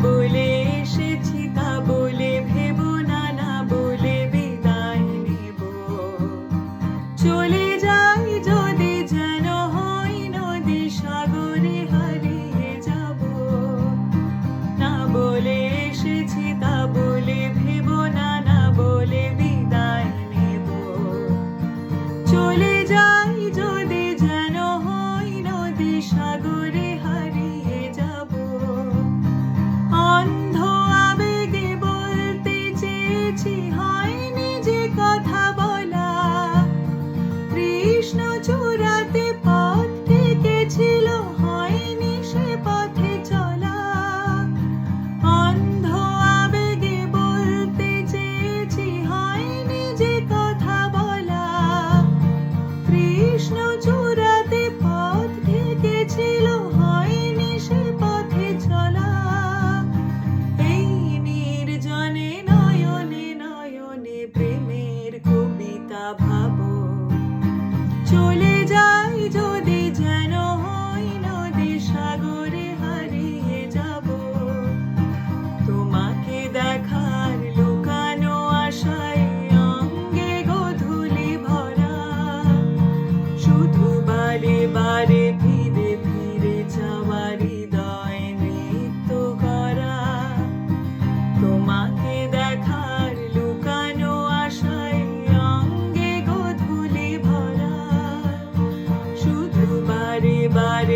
বলে এসেছি তা বলে ভেবো না, না বলে বিদায় নেব। চলে যাই যদি যেন হই নদী সাগরে হারিয়ে যাব। না বলে এসেছি তা বলে ভেবো না, না বলে বিদায় নেব। চলে যাই যদি যেন হই নদী সাগরে হারিয়ে যাব। অন্ধ আবেগে বলতে চেয়েছি, হয়নি যে কথা বলা। কৃষ্ণ চূড়াতে পথ ডেকেছিল, হয়নি সে পথে চলা। অন্ধ আবেগে বলতে চেয়েছি, হয়নি যে কথা বলা। কৃষ্ণ চূড়াতে পথ ডেকেছিল, হয়নি সে পথে চলা। এই নির্জনে নয়নে নয়নে প্রেমের কবিতা ভাবো। চলে যাই যদি যেন হই নদী সাগরে হারিয়ে যাব। তোমাকে দেখার লুকানো আশায় অঙ্গে গোধূলি ভরা। শুধু বারে বারে ফিরে ফিরে যাওয়া হৃদয় নৃত্য করা। তোমাকে দেখার লুকানো আশায় অঙ্গে গোধূলি ভরা। শুধু বারে বারে